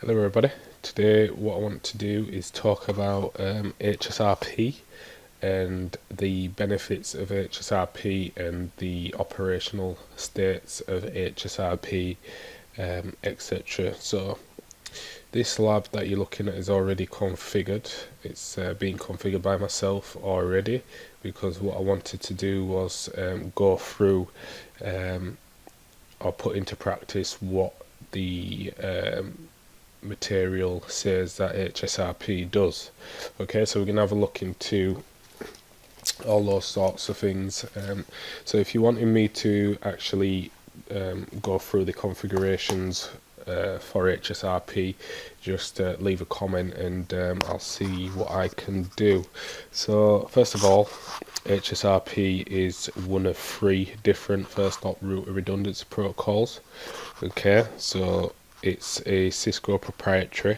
Hello everybody. Today what I want to do is talk about Hsrp and the benefits of Hsrp and the operational states of Hsrp, etc. So this lab that you're looking at is already configured. It's being configured by myself already, because what I wanted to do was go through or put into practice what the material says that Hsrp does. Okay, so we're going to have a look into all those sorts of things. So if you wanted me to actually go through the configurations for Hsrp, just leave a comment and I'll see what I can do. So first of all, Hsrp is one of 3 different first hop router redundancy protocols. Okay, so it's a Cisco proprietary,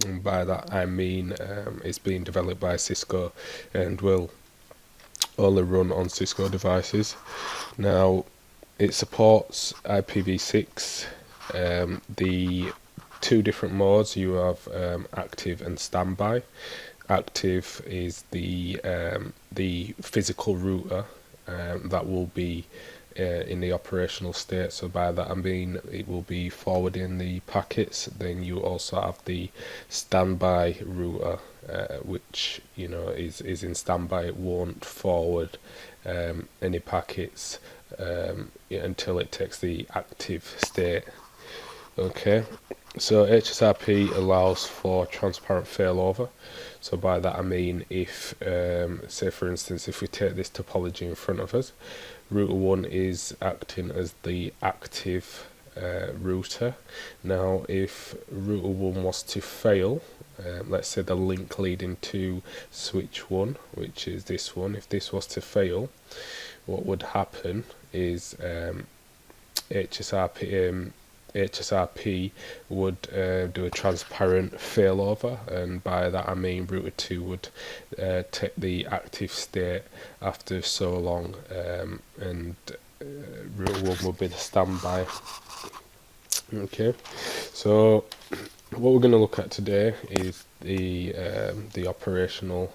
and by that I mean it's being developed by Cisco and will only run on Cisco devices. Now it supports IPv6, the 2 different modes. You have active and standby. Active is the physical router that will be in the operational state, so by that I mean it will be forwarding the packets. Then you also have the standby router, which is in standby. It won't forward any packets until it takes the active state. Okay, so Hsrp allows for transparent failover. So by that I mean, if say for instance, if we take this topology in front of us, router 1 is acting as the active router. Now if router 1 was to fail, let's say the link leading to switch 1, which is this one, if this was to fail, what would happen is Hsrp would do a transparent failover, and by that I mean router 2 would take the active state after so long, and router 1 would be the standby. Okay, so what we're going to look at today is the operational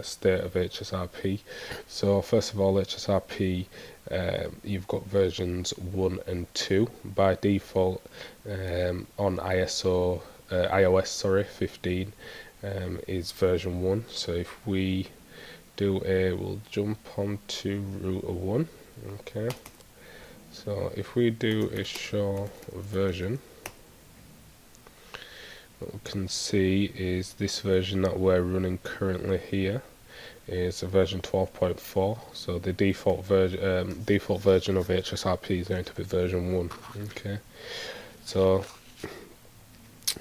state of Hsrp. So first of all, Hsrp, you've got versions 1 and 2 by default. On iOS 15 is version 1. So if we we'll jump onto router 1. Okay, so if we do a show version, what we can see is this version that we're running currently here is a version 12.4. so the default version of Hsrp is going to be version 1. Okay, so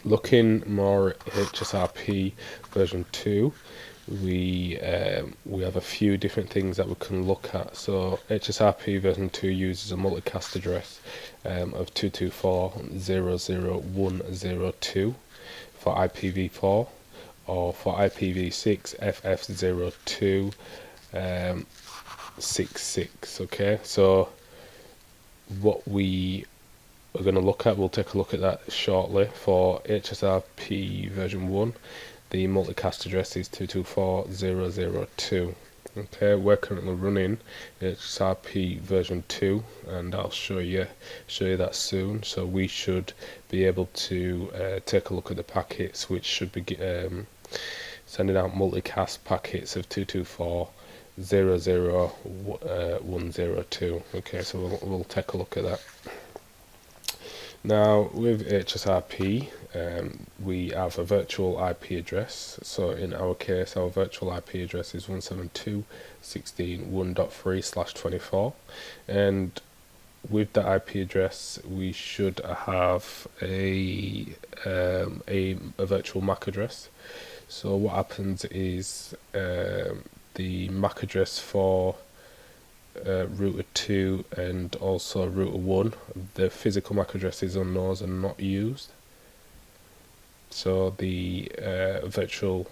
looking more at Hsrp version 2, we have a few different things that we can look at. So Hsrp version 2 uses a multicast address of 224.0.0.1.0.2 for IPv4, or for IPv6 FF0266. Okay, so what we are going to look at, we'll take a look at that shortly. For Hsrp version 1, the multicast address is 224.0.0.2. Okay, we're currently running Hsrp version 2, and I'll show you that soon. So we should be able to take a look at the packets, which should be sending out multicast packets of 224.0.0.1.0.2. Okay, so we'll take a look at that. Now with Hsrp, we have a virtual IP address. So in our case, our virtual IP address is 172.168.1.3/24, and with that IP address we should have a virtual MAC address. So what happens is the MAC address for router 2 and also router 1, the physical MAC addresses on those are not used. So the virtual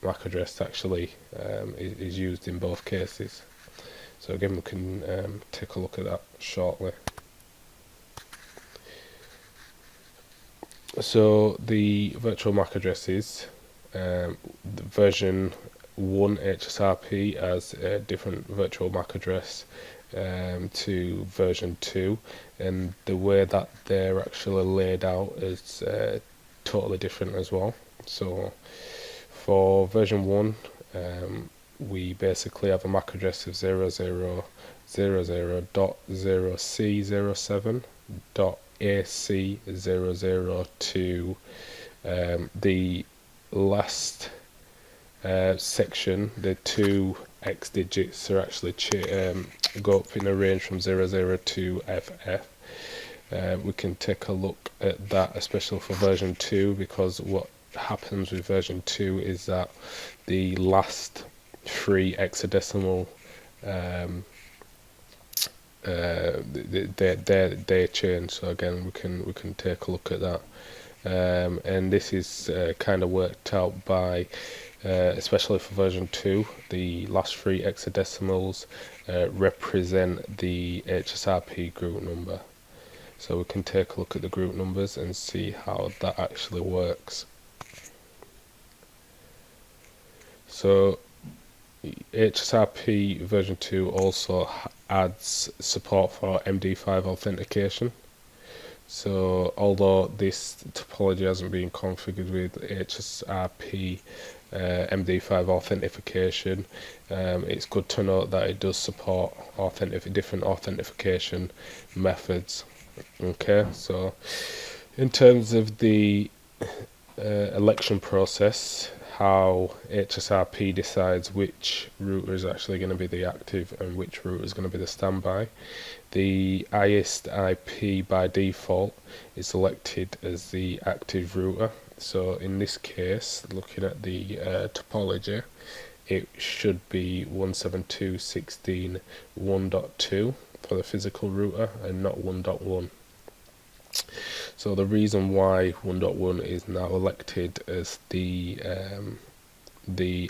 MAC address actually is used in both cases. So again, we can take a look at that shortly. So the virtual MAC addresses, the version 1 Hsrp as a different virtual MAC address to version 2, and the way that they're actually laid out is totally different as well. So for version 1, we basically have a MAC address of 0000.0c07.ac00 the last section, the two X digits are actually go up in a range from 00 to FF. We can take a look at that, especially for version 2, because what happens with version 2 is that the last 3 hexadecimal they change. So again, we can take a look at that, and this is kind of worked out by especially for version 2, the last 3 hexadecimals represent the Hsrp group number. So we can take a look at the group numbers and see how that actually works. So Hsrp version 2 also adds support for MD5 authentication. So although this topology hasn't been configured with Hsrp MD5 authentication, it's good to note that it does support different authentication methods. Okay, so in terms of the election process, how Hsrp decides which router is actually going to be the active and which router is going to be the standby. The highest IP by default is selected as the active router. So in this case, looking at the topology, it should be 172.16.1.2 for the physical router and not 1.1. So the reason why 1.1 is now elected as the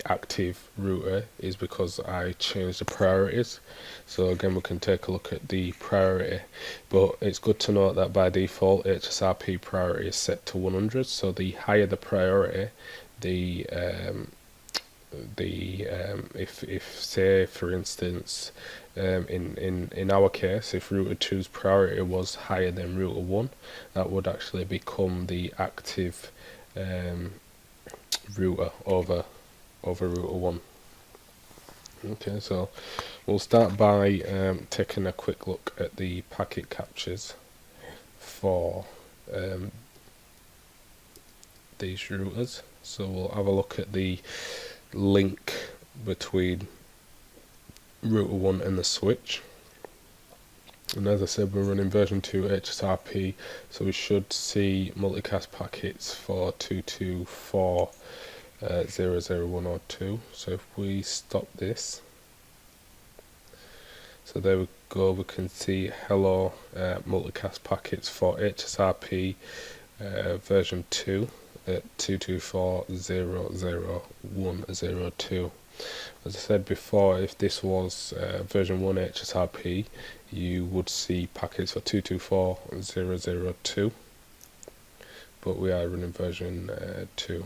active router is because I changed the priorities. So again, we can take a look at the priority, but it's good to note that by default Hsrp priority is set to 100. So the higher the priority, if say for instance in our case, if router 2's priority was higher than router 1, that would actually become the active router over router 1. Okay, so we'll start by taking a quick look at the packet captures for these routers. So we'll have a look at the link between router 1 and the switch, and as I said, we're running version 2 Hsrp, so we should see multicast packets for 224.00102. So if we stop this, so there we go, we can see hello multicast packets for Hsrp version 2 at 224.00102. As I said before, if this was version 1 Hsrp, you would see packets for 224.002, but we are running version 2.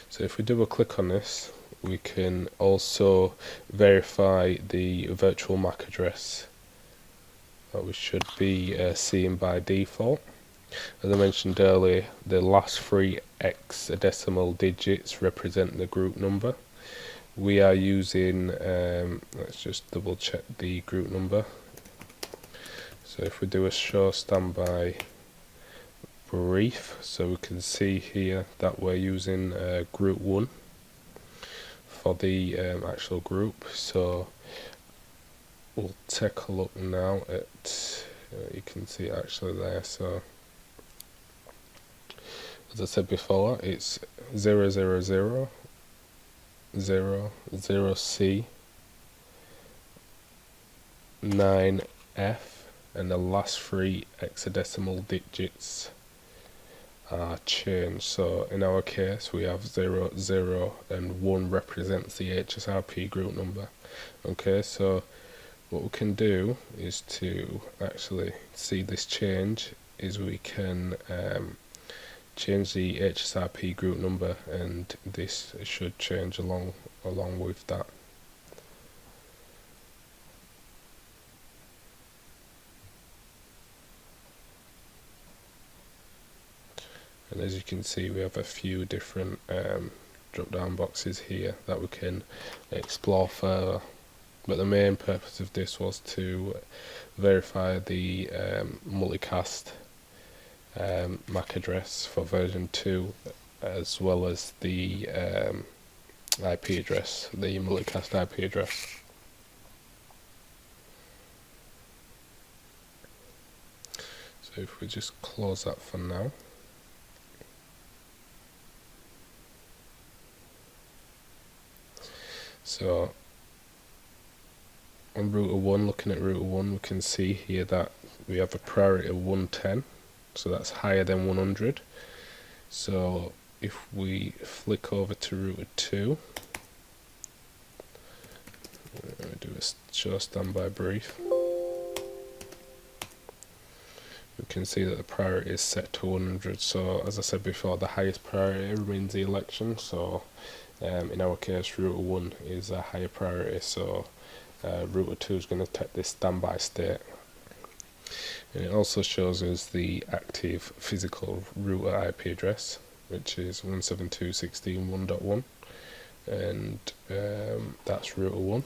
So if we double click on this, we can also verify the virtual MAC address that we should be seeing by default. As I mentioned earlier, the last 3 hexadecimal digits represent the group number. We are using, let's just double check the group number. So if we do a show standby brief, so we can see here that we're using group 1 for the actual group. So we'll take a look now at, you can see it actually there. So as I said before, it's 000 00C 9F, and the last 3 hexadecimal digits are changed. So in our case, we have 0, 0, and 1 represents the Hsrp group number. Okay, so what we can do is to actually see this change is we can change the Hsrp group number, and this should change along with that. And as you can see, we have a few different drop down boxes here that we can explore further, but the main purpose of this was to verify the multicast MAC address for version 2, as well as the IP address, the multicast IP address. So if we just close that for now. So on router 1, looking at router 1, we can see here that we have a priority of 110, so that's higher than 100. So if we flick over to router 2, do a show standby brief, we can see that the priority is set to 100. So as I said before, the highest priority remains the election, so in our case router 1 is a higher priority, so router 2 is going to take this standby state. And it also shows us the active physical router IP address, which is 172.16.1.1, and that's router 1.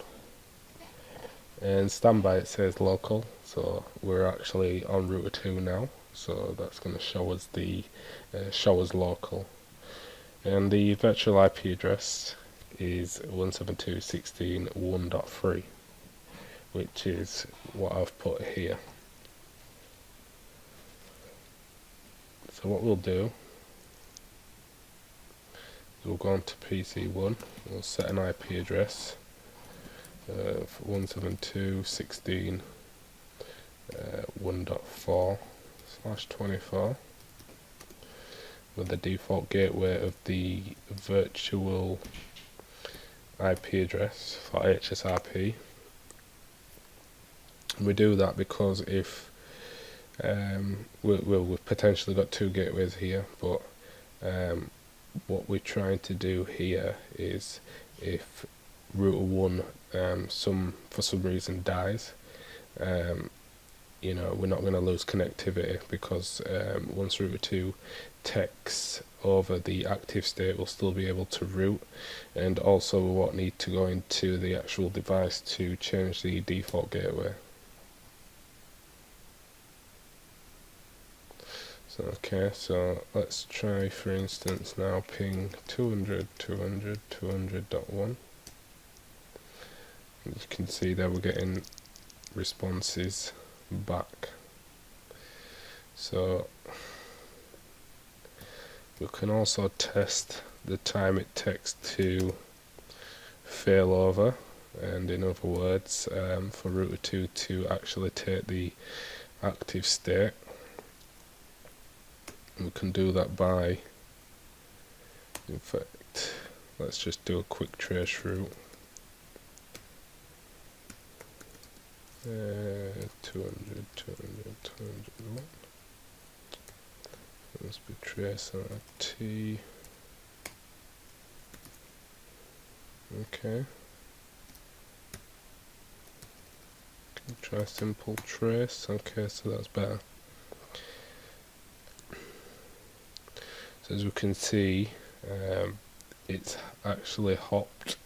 And standby, it says local, so we're actually on router 2 now, so that's going to show us the local. And the virtual IP address is 172.16.1.3, which is what I've put here. So what we'll do is we'll go on to PC1, we'll set an IP address for 172.16.1.4/24 with the default gateway of the virtual IP address for Hsrp. We do that because if we've potentially got two gateways here, but what we're trying to do here is if router 1 for some reason dies, you know, we're not going to lose connectivity, because once router 2 takes over the active state, we'll still be able to route, and also we won't need to go into the actual device to change the default gateway. So okay, so let's try, for instance, now ping 200.200.200.1. You can see that we're getting responses back. So we can also test the time it takes to failover, and in other words, for router 2 to actually take the active state. We can do that by, in fact, let's just do a quick trace route. 200.200.200.1. Must be trace RT. Okay. Try simple trace. Okay, so that's better. So as we can see, it's actually hopped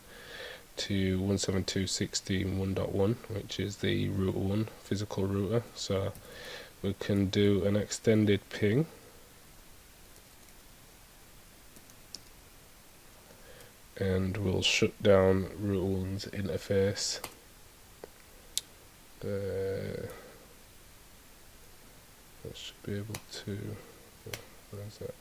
to 172.16.1.1, which is the router 1 physical router. So we can do an extended ping, and we'll shut down router 1's interface. I should be able to, where's that?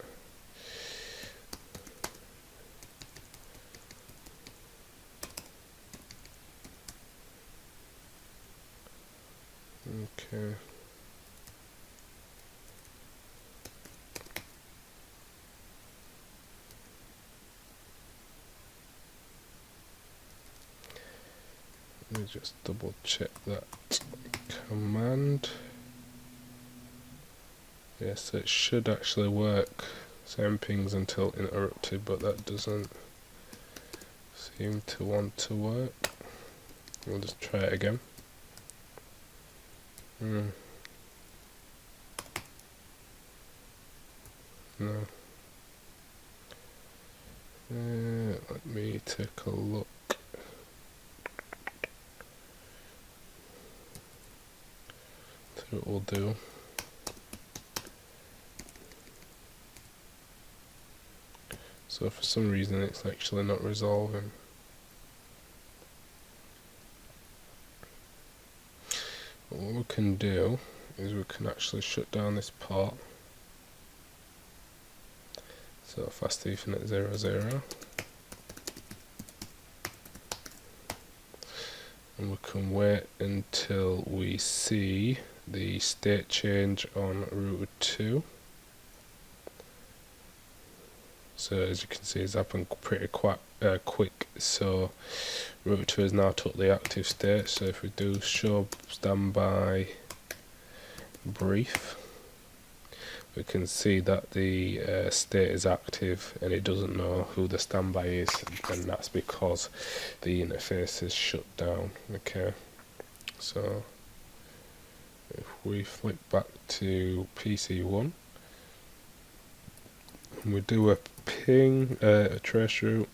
Okay. Let me just double check that command. Yes, it should actually work. same pings until interrupted, but that doesn't seem to want to work. We'll just try it again. No. Let me take a look. See what we'll do. So for some reason it's actually not resolving. But what we can do is we can actually shut down this part. So fast Ethernet 00. And we can wait until we see the state change on router 2. So as you can see, it's happened pretty quick. So router 2 is now totally active state. So if we do show standby brief, we can see that the state is active and it doesn't know who the standby is, and that's because the interface is shut down. Okay, so if we flick back to PC1 and we do a ping, a trace route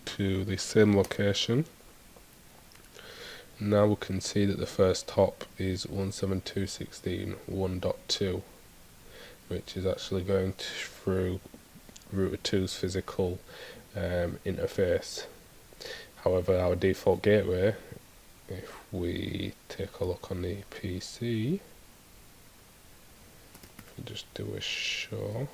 to the same location, now we can see that the first hop is 172.16.1.2, which is actually going through router 2's physical interface. However, our default gateway, if we take a look on the PC, if we just do a show,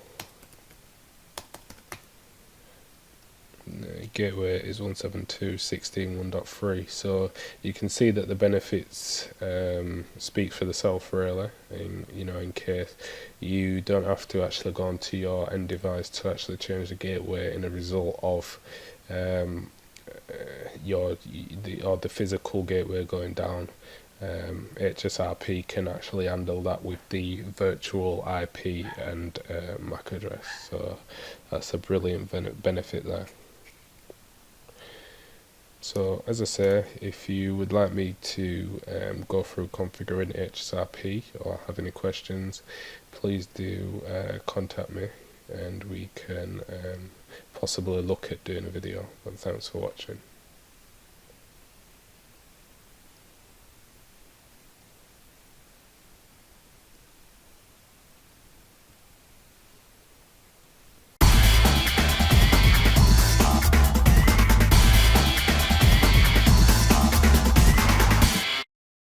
the gateway is 172.16.1.3. So you can see that the benefits speak for themselves, really. In case you don't have to actually go onto your end device to actually change the gateway in a result of the physical gateway going down. Hsrp can actually handle that with the virtual IP and MAC address. So that's a brilliant benefit there. So as I say, if you would like me to go through configuring Hsrp or have any questions, please do contact me and we can possibly look at doing a video. And thanks for watching.